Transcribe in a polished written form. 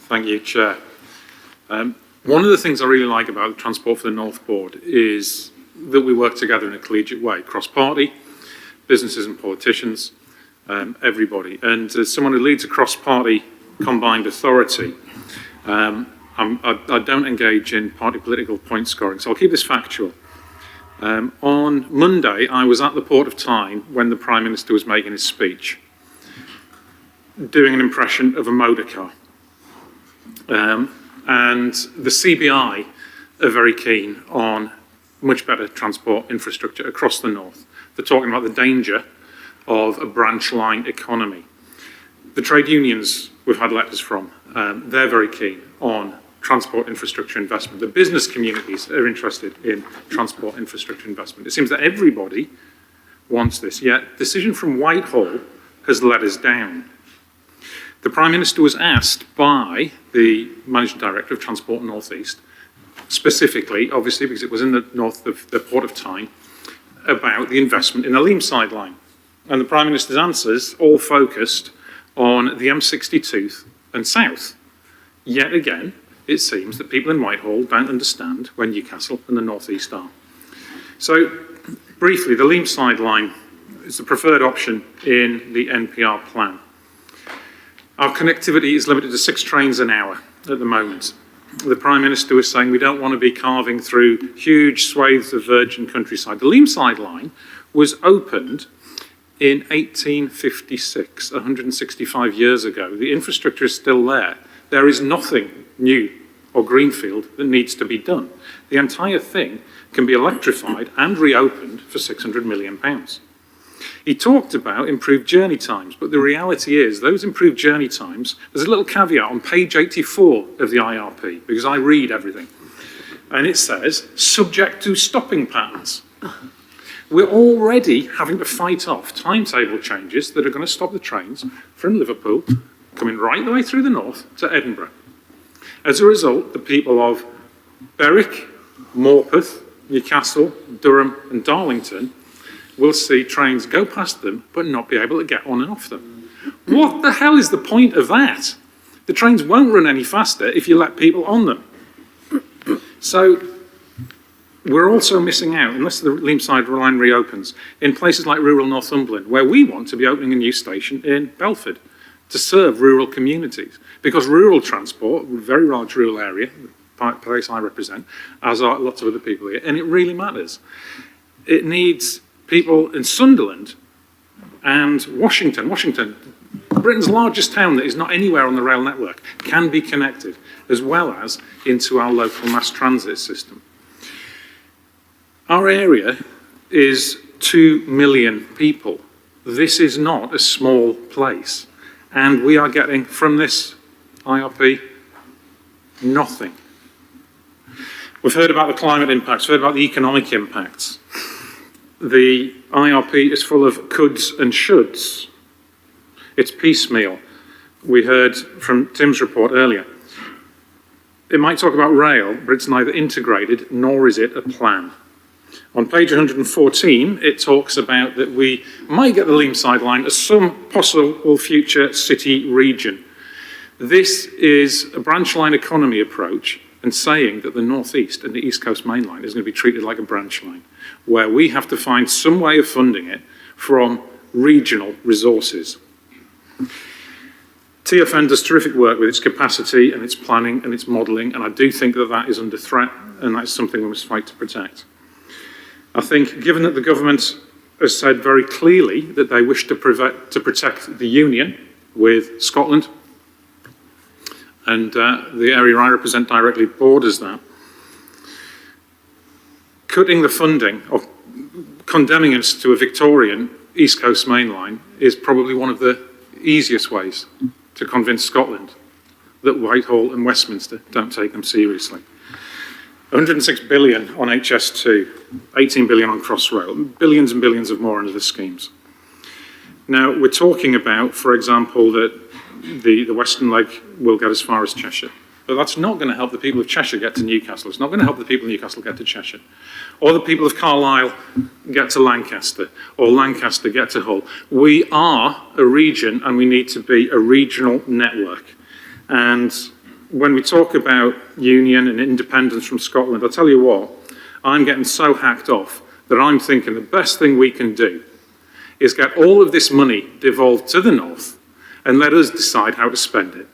Thank you, Chair. One of the things I really like about the Transport for the North Board is that we work together in a collegiate way, cross-party, businesses and politicians, everybody. And as someone who leads a cross-party combined authority, I don't engage in party political point scoring, so I'll keep this factual. On Monday, I was at the Port of Tyne when the Prime Minister was making his speech, doing an impression of a motor car. And the CBI are very keen on much better transport infrastructure across the north. They're talking about the danger of a branch line economy. The trade unions we've had letters from, they're very keen on transport infrastructure investment. The business communities are interested in transport infrastructure investment. It seems that everybody wants this, yet decision from Whitehall has let us down. The Prime Minister was asked by the Managing Director of Transport North East, specifically, obviously, because it was in the north of the Port of Tyne, about the investment in the Leamside line. And the Prime Minister's answers all focused on the M62 and south. Yet again, it seems that people in Whitehall don't understand where Newcastle and the North East are. So, briefly, the Leamside line is the preferred option in the NPR plan. Our connectivity is limited to 6 trains an hour at the moment. The Prime Minister was saying we don't want to be carving through huge swathes of virgin countryside. The Leamside line was opened in 1856, 165 years ago. The infrastructure is still there. There is nothing new or greenfield that needs to be done. The entire thing can be electrified and reopened for £600 million. He talked about improved journey times, but the reality is those improved journey times, there's a little caveat on page 84 of the IRP, because I read everything, and it says, subject to stopping patterns. We're already having to fight off timetable changes that are going to stop the trains from Liverpool coming right the way through the north to Edinburgh. As a result, the people of Berwick, Morpeth, Newcastle, Durham and Darlington will see trains go past them but not be able to get on and off them. What the hell is the point of that? The trains won't run any faster if you let people on them. So we're also missing out, unless the Leamside line reopens, in places like rural Northumberland, where we want to be opening a new station in Belford to serve rural communities. Because rural transport, a very large rural area, the place I represent, as are lots of other people here, and it really matters. It needs people in Sunderland and Washington, Britain's largest town that is not anywhere on the rail network, can be connected, as well as into our local mass transit system. Our area is 2 million people. This is not a small place. And we are getting, from this IRP, nothing. We've heard about the climate impacts, we've heard about the economic impacts. The IRP is full of coulds and shoulds. It's piecemeal. We heard from Tim's report earlier. It might talk about rail, but it's neither integrated nor is it a plan. On page 114, it talks about that we might get the Leamside line as some possible future city region. This is a branch line economy approach and saying that the North East and the East Coast Main Line is going to be treated like a branch line, where we have to find some way of funding it from regional resources. TfN does terrific work with its capacity and its planning and its modelling, and I do think that that is under threat, and that's something we must fight to protect. I think, given that the government has said very clearly that they wish to protect the union with Scotland, and the area I represent directly borders that, cutting the funding or condemning us to a Victorian East Coast Main Line is probably one of the easiest ways to convince Scotland that Whitehall and Westminster don't take them seriously. 106 billion on HS2, 18 billion on Crossrail, billions and billions of more under the schemes. Now, we're talking about, for example, that the Western leg will get as far as Cheshire. But that's not going to help the people of Cheshire get to Newcastle. It's not going to help the people of Newcastle get to Cheshire. Or the people of Carlisle get to Lancaster. Or Lancaster get to Hull. We are a region and we need to be a regional network. And when we talk about union and independence from Scotland, I'll tell you what, I'm getting so hacked off that I'm thinking the best thing we can do is get all of this money devolved to the North and let us decide how to spend it.